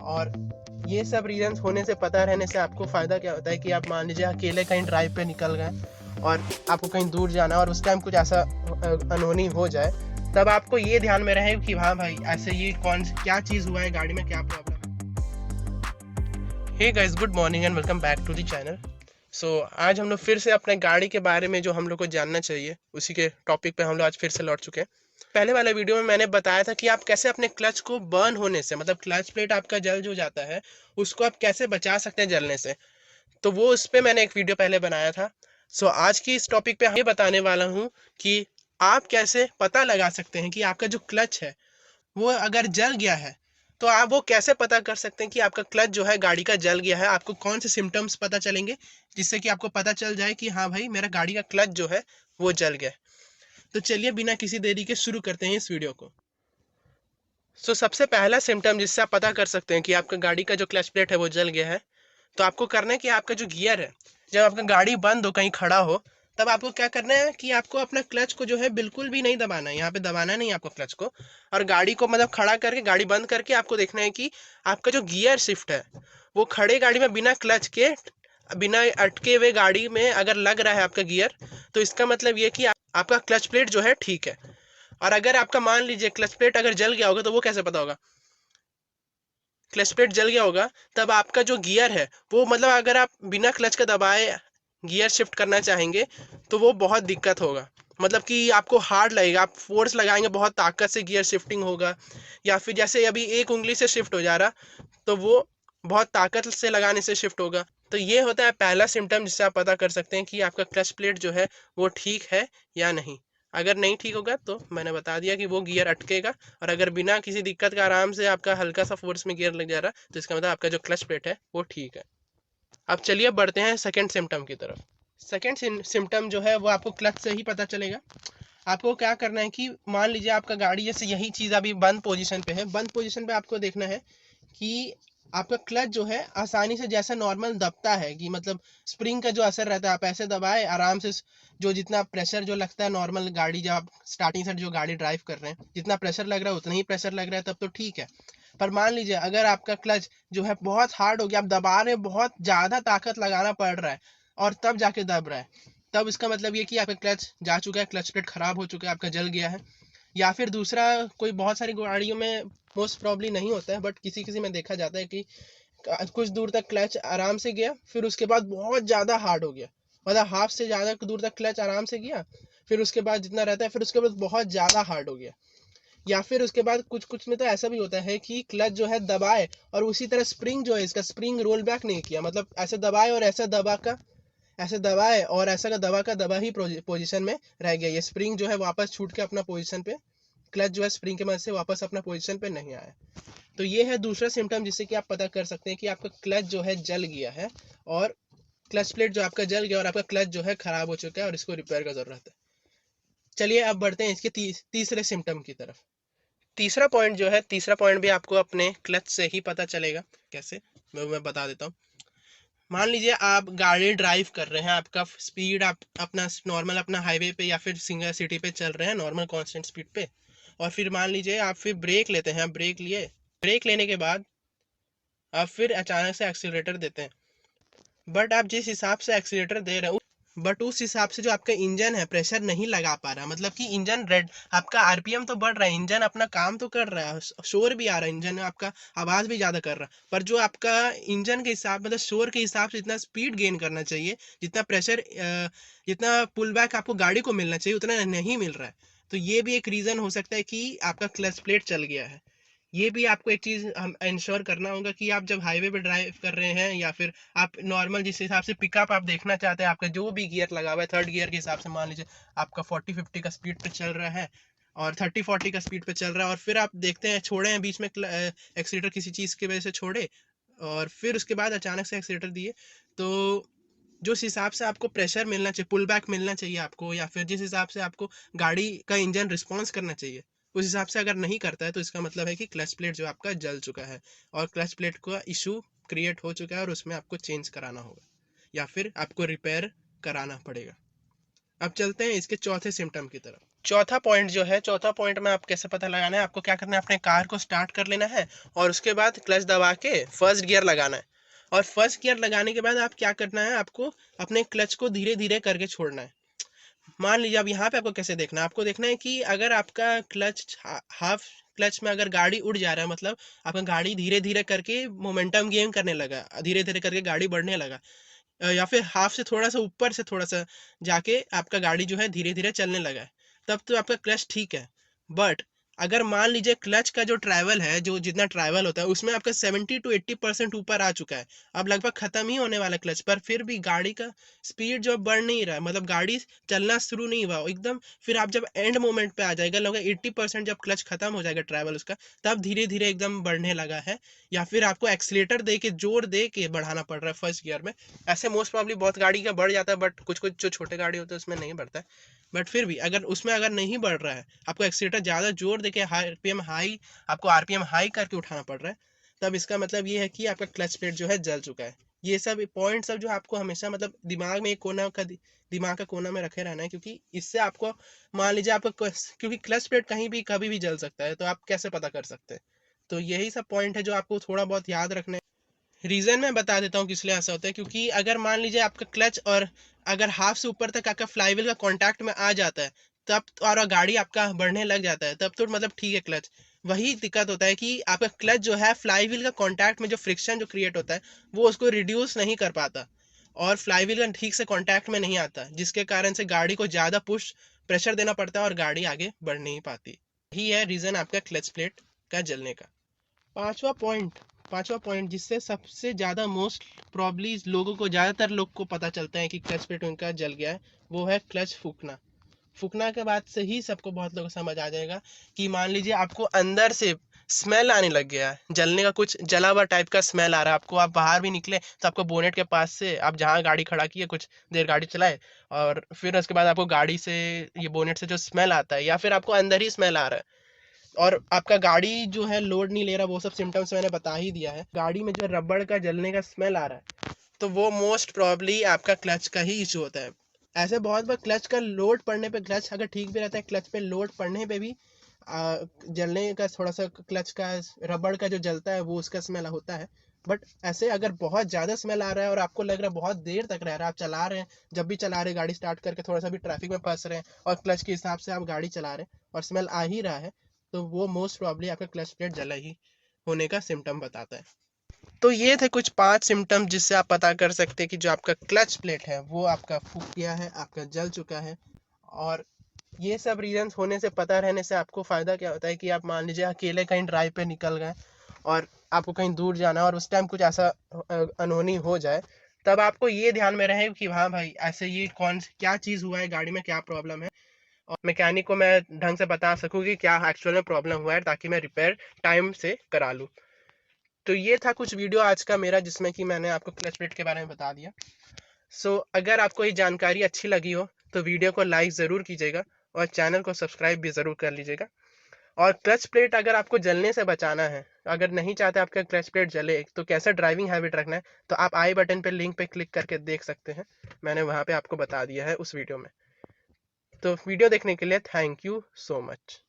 और ये सब रीजंस होने से, पता रहने से आपको फ़ायदा क्या होता है कि आप मान लीजिए अकेले कहीं ड्राइव पे निकल गए और आपको कहीं दूर जाना है और उस टाइम कुछ ऐसा अनहोनी हो जाए, तब आपको ये ध्यान में रहे कि हाँ भाई ऐसे ये क्या चीज़ हुआ है, गाड़ी में क्या प्रॉब्लम है। Hey guys, good morning and welcome back to the channel. आज हम लोग फिर से अपने गाड़ी के बारे में जो हम लोग को जानना चाहिए उसी के टॉपिक पे हम लोग आज फिर से लौट चुके हैं। पहले वाले वीडियो में मैंने बताया था कि आप कैसे अपने क्लच को बर्न होने से, मतलब क्लच प्लेट आपका जल जो जाता है उसको आप कैसे बचा सकते हैं जलने से। तो वो उस पर मैंने एक वीडियो पहले बनाया था। आज की इस टॉपिक पे हम ये बताने वाला हूँ कि आप कैसे पता लगा सकते हैं कि आपका जो क्लच है वो अगर जल गया है, तो आप वो कैसे पता कर सकते हैं कि आपका क्लच जो है गाड़ी का जल गया है। आपको कौन से सिम्टम्स पता चलेंगे जिससे कि आपको पता चल जाए कि हाँ भाई मेरा गाड़ी का क्लच जो है वो जल गया। तो चलिए बिना किसी देरी के शुरू करते हैं इस वीडियो को। सबसे पहला सिम्टम जिससे आप पता कर सकते हैं कि आपका गाड़ी का जो क्लच प्लेट है वो जल गया है, तो आपको करना है कि आपका जो गियर है, जब आपका गाड़ी बंद हो कहीं खड़ा हो, तब आपको क्या करना है कि आपको अपना क्लच को जो है बिल्कुल भी नहीं दबाना है। यहाँ पे दबाना नहीं है आपको क्लच को, और गाड़ी को मतलब खड़ा करके, गाड़ी बंद करके आपको देखना है कि आपका जो गियर शिफ्ट है वो खड़े गाड़ी में बिना क्लच के, बिना अटके हुए गाड़ी में अगर लग रहा है आपका गियर, तो इसका मतलब ये कि आपका क्लच प्लेट जो है ठीक है। और अगर आपका मान लीजिए क्लच प्लेट अगर जल गया होगा, तो वो कैसे पता होगा? क्लच प्लेट जल गया होगा तब आपका जो गियर है वो, मतलब अगर आप बिना क्लच का दबाए गियर शिफ्ट करना चाहेंगे तो वो बहुत दिक्कत होगा। मतलब कि आपको हार्ड लगेगा, आप फोर्स लगाएंगे, बहुत ताकत से गियर शिफ्टिंग होगा, या फिर जैसे अभी एक उंगली से शिफ्ट हो जा रहा तो वो बहुत ताकत से लगाने से शिफ्ट होगा। तो ये होता है पहला सिम्टम जिससे आप पता कर सकते हैं कि आपका क्लच प्लेट जो है वो ठीक है या नहीं। अगर नहीं ठीक होगा तो मैंने बता दिया कि वो गियर अटकेगा, और अगर बिना किसी दिक्कत का आराम से आपका हल्का सा फोर्स में गियर लग जा रहा तो इसका मतलब आपका जो क्लच प्लेट है वो ठीक है। अब चलिए बढ़ते हैं सेकंड सिम्टम की तरफ। सेकंड सिम्टम जो है वो आपको क्लच से ही पता चलेगा। आपको क्या करना है कि मान लीजिए आपका गाड़ी, जैसे यही चीज़ अभी बंद पोजीशन पे है, बंद पोजीशन पे आपको देखना है कि आपका क्लच जो है आसानी से जैसा नॉर्मल दबता है, कि मतलब स्प्रिंग का जो असर रहता है, आप ऐसे दबाए आराम से, जो जितना प्रेशर जो लगता है नॉर्मल, गाड़ी जब आप स्टार्टिंग से जो गाड़ी ड्राइव कर रहे हैं जितना प्रेशर लग रहा है उतना ही प्रेशर लग रहा है, तब तो ठीक है। पर मान लीजिए अगर आपका क्लच जो है बहुत हार्ड हो गया, आप दबा रहे हैं, बहुत ज़्यादा ताकत लगाना पड़ रहा है और तब जाके दब रहा है, तब इसका मतलब ये कि आपका क्लच जा चुका है, क्लच प्लेट खराब हो चुका है, आपका जल गया है। या फिर दूसरा, कोई बहुत सारी गाड़ियों में मोस्ट प्रॉब्ली नहीं होता है, बट किसी किसी में देखा जाता है कि कुछ दूर तक क्लच आराम से गया, फिर उसके बाद बहुत ज़्यादा हार्ड हो गया, मतलब हाफ से ज़्यादा दूर तक क्लच आराम से गया, फिर उसके बाद जितना रहता है फिर उसके बाद बहुत ज़्यादा हार्ड हो गया। या फिर उसके बाद कुछ कुछ में तो ऐसा भी होता है कि क्लच जो है दबाए और उसी तरह स्प्रिंग जो है इसका स्प्रिंग रोल बैक नहीं किया, मतलब ऐसे दबाए और ऐसा दबा का ऐसे दबाए और ऐसा का दबा ही पोजीशन में रह गया, ये स्प्रिंग जो है वापस छूट के अपना पोजीशन पे, क्लच जो है स्प्रिंग की मदद से वापस अपना पोजीशन पे नहीं आया। तो ये है दूसरा सिम्टम जिससे कि आप पता कर सकते हैं कि आपका क्लच जो है जल गया है, और क्लच प्लेट जो आपका जल गया और आपका क्लच जो है खराब हो चुका है और इसको रिपेयर का जरूरत है। चलिए अब बढ़ते हैं इसके तीसरे सिम्टम की तरफ। तीसरा पॉइंट भी आपको अपने क्लच से ही पता चलेगा। कैसे, मैं बता देता हूँ। मान लीजिए आप गाड़ी ड्राइव कर रहे हैं, आपका स्पीड आप अपना नॉर्मल अपना हाईवे पे या फिर सिंगल सिटी पे चल रहे हैं नॉर्मल कांस्टेंट स्पीड पे, और फिर मान लीजिए आप फिर ब्रेक लेते हैं, आप ब्रेक लिए, ब्रेक लेने के बाद आप फिर अचानक से एक्सीलरेटर देते हैं, बट आप जिस हिसाब से एक्सीलरेटर दे रहे हो बट उस हिसाब से जो आपका इंजन है प्रेशर नहीं लगा पा रहा, मतलब कि इंजन रेड, आपका आरपीएम तो बढ़ रहा है, इंजन अपना काम तो कर रहा है, शोर भी आ रहा है, इंजन आपका आवाज़ भी ज़्यादा कर रहा है, पर जो आपका इंजन के हिसाब, मतलब शोर के हिसाब से जितना स्पीड गेन करना चाहिए, जितना प्रेशर, जितना पुल बैक आपको गाड़ी को मिलना चाहिए उतना नहीं मिल रहा है। तो ये भी एक रीज़न हो सकता है कि आपका क्लच प्लेट चल गया है। ये भी आपको एक चीज़ हम इंश्योर करना होगा कि आप जब हाईवे पे ड्राइव कर रहे हैं या फिर आप नॉर्मल जिस हिसाब से पिकअप आप देखना चाहते हैं, आपका जो भी गियर लगा हुआ है थर्ड गियर के हिसाब से, मान लीजिए आपका 40-50 का स्पीड पे चल रहा है और 30-40 का स्पीड पे चल रहा है, और फिर आप देखते हैं छोड़े हैं बीच में एक्सीटर किसी चीज़ की वजह से छोड़े, और फिर उसके बाद अचानक से एक्सीटर दिए, तो जो इस हिसाब से आपको प्रेशर मिलना चाहिए, पुल बैक मिलना चाहिए आपको, या फिर जिस हिसाब से आपको गाड़ी का इंजन रिस्पॉन्स करना चाहिए उस हिसाब से अगर नहीं करता है, तो इसका मतलब है कि क्लच प्लेट जो आपका जल चुका है और क्लच प्लेट का इशू क्रिएट हो चुका है, और उसमें आपको चेंज कराना होगा या फिर आपको रिपेयर कराना पड़ेगा। अब चलते हैं इसके चौथे सिम्टम की तरफ। चौथा पॉइंट जो है, चौथा पॉइंट में आप कैसे पता लगाना है, आपको क्या करना है, अपने कार को स्टार्ट कर लेना है और उसके बाद क्लच दबा के फर्स्ट गियर लगाना है। और फर्स्ट गियर लगाने के बाद आप क्या करना है, आपको अपने क्लच को धीरे धीरे करके छोड़ना है। मान लीजिए अब यहाँ पे आपको कैसे देखना है, आपको देखना है कि अगर आपका क्लच हाफ क्लच में अगर गाड़ी उड़ जा रहा है, मतलब आपका गाड़ी धीरे धीरे करके मोमेंटम गेन करने लगा, धीरे धीरे करके गाड़ी बढ़ने लगा, या फिर हाफ से थोड़ा सा ऊपर से थोड़ा सा जाके आपका गाड़ी जो है धीरे धीरे चलने लगा है, तब तो आपका क्लच ठीक है। बट अगर मान लीजिए क्लच का जो ट्रैवल है, जो जितना ट्रैवल होता है उसमें आपका 70 to 80% ऊपर आ चुका है, अब लगभग खत्म ही होने वाला क्लच, पर फिर भी गाड़ी का स्पीड जो बढ़ नहीं रहा है, मतलब गाड़ी चलना शुरू नहीं हुआ एकदम, फिर आप जब एंड मोमेंट पे आ जाएगा, लगभग 80% जब क्लच खत्म हो जाएगा ट्रैवल उसका, तब धीरे धीरे एकदम बढ़ने लगा है, या फिर आपको एक्सीलेटर दे के जोर दे के बढ़ाना पड़ रहा है फर्स्ट गियर में। ऐसे मोस्ट प्रॉब्ली बहुत गाड़ी का बढ़ जाता है, बट कुछ कुछ जो छोटे गाड़ी होते हैं उसमें नहीं बढ़ता है। बट फिर भी अगर उसमें अगर नहीं बढ़ रहा है, आपको एक्सीलेटर ज़्यादा जोर देके आरपीएम हाई, आपको आरपीएम हाई करके उठाना पड़ रहा है, तब इसका मतलब ये है कि आपका क्लच प्लेट जो है जल चुका है। ये सब पॉइंट सब जो आपको हमेशा मतलब दिमाग में एक कोना का दिमाग का कोना में रखे रहना है, क्योंकि इससे आपको मान लीजिए आपको, क्योंकि क्लच प्लेट कहीं भी कभी भी जल सकता है, तो आप कैसे पता कर सकते हैं। तो यही सब पॉइंट है जो आपको थोड़ा बहुत याद रखना है। रीज़न मैं बता देता हूँ किस लिए ऐसा होता है, क्योंकि अगर मान लीजिए आपका क्लच और अगर हाफ से ऊपर तक आपका फ्लाईव्हील का कांटेक्ट में आ जाता है, तब और गाड़ी आपका बढ़ने लग जाता है, तब तो मतलब ठीक है क्लच। वही दिक्कत होता है कि आपका क्लच जो है फ्लाईव्हील का कांटेक्ट में जो फ्रिक्शन जो क्रिएट होता है, वो उसको रिड्यूस नहीं कर पाता और फ्लाईव्हील का ठीक से कांटेक्ट में नहीं आता, जिसके कारण से गाड़ी को ज़्यादा पुश प्रेशर देना पड़ता है और गाड़ी आगे बढ़ नहीं पाती। यही है रीज़न आपका क्लच प्लेट का जलने का। पांचवा पॉइंट, पांचवा पॉइंट जिससे सबसे ज़्यादा मोस्ट प्रॉब्ली लोगों को, ज़्यादातर लोग को पता चलता है कि क्लच प्लेट उनका जल गया है, वो है क्लच फूकना। फूकना के बाद से ही सबको, बहुत लोगों को समझ आ जाएगा कि मान लीजिए आपको अंदर से स्मेल आने लग गया है, जलने का, कुछ जला हुआ टाइप का स्मेल आ रहा है आपको, आप बाहर भी निकले तो आपको बोनेट के पास से, आप जहाँ गाड़ी खड़ा किए कुछ देर गाड़ी चलाए और फिर उसके बाद आपको गाड़ी से ये बोनेट से जो स्मेल आता है, या फिर आपको अंदर ही स्मेल आ रहा है और आपका गाड़ी जो है लोड नहीं ले रहा, वो सब सिम्टम्स मैंने बता ही दिया है। गाड़ी में जो रबड़ का जलने का स्मेल आ रहा है, तो वो मोस्ट प्रॉब्ली आपका क्लच का ही इशू होता है। ऐसे बहुत बार क्लच का लोड पड़ने पे, क्लच अगर ठीक भी रहता है, क्लच पे लोड पड़ने पे भी जलने का थोड़ा सा, क्लच का रबड़ का जो जलता है वो उसका स्मेल होता है। बट ऐसे अगर बहुत ज़्यादा स्मेल आ रहा है और आपको लग रहा है बहुत देर तक रह रहा है, आप चला रहे हैं, जब भी चला रहे हैं गाड़ी स्टार्ट करके थोड़ा सा भी ट्रैफिक में फंस रहे हैं और क्लच के हिसाब से आप गाड़ी चला रहे हैं और स्मेल आ ही रहा है, तो वो मोस्ट प्रॉब्ली आपका क्लच प्लेट जला ही होने का सिम्टम बताता है। तो ये थे कुछ 5 सिम्टम जिससे आप पता कर सकते हैं कि जो आपका क्लच प्लेट है वो आपका फूक गया है, आपका जल चुका है। और ये सब रीजंस होने से, पता रहने से आपको फ़ायदा क्या होता है कि आप मान लीजिए अकेले कहीं ड्राइव पे निकल गए और आपको कहीं दूर जाना है और उस टाइम कुछ ऐसा अनहोनी हो जाए, तब आपको ये ध्यान में रहे कि हाँ भाई, ऐसे ये क्या चीज़ हुआ है, गाड़ी में क्या प्रॉब्लम है, और मैकेनिक को मैं ढंग से बता सकूँ कि क्या एक्चुअल में प्रॉब्लम हुआ है, ताकि मैं रिपेयर टाइम से करा लूँ। तो ये था कुछ वीडियो आज का मेरा, जिसमें कि मैंने आपको क्लच प्लेट के बारे में बता दिया। अगर आपको ये जानकारी अच्छी लगी हो तो वीडियो को लाइक ज़रूर कीजिएगा और चैनल को सब्सक्राइब भी ज़रूर कर लीजिएगा। और क्लच प्लेट अगर आपको जलने से बचाना है, अगर नहीं चाहते आपका क्लच प्लेट जले, तो कैसे ड्राइविंग हैबिट रखना है, तो आप आई बटन पे लिंक पे क्लिक करके देख सकते हैं। मैंने वहाँ पे आपको बता दिया है उस वीडियो में। तो वीडियो देखने के लिए थैंक यू सो मच।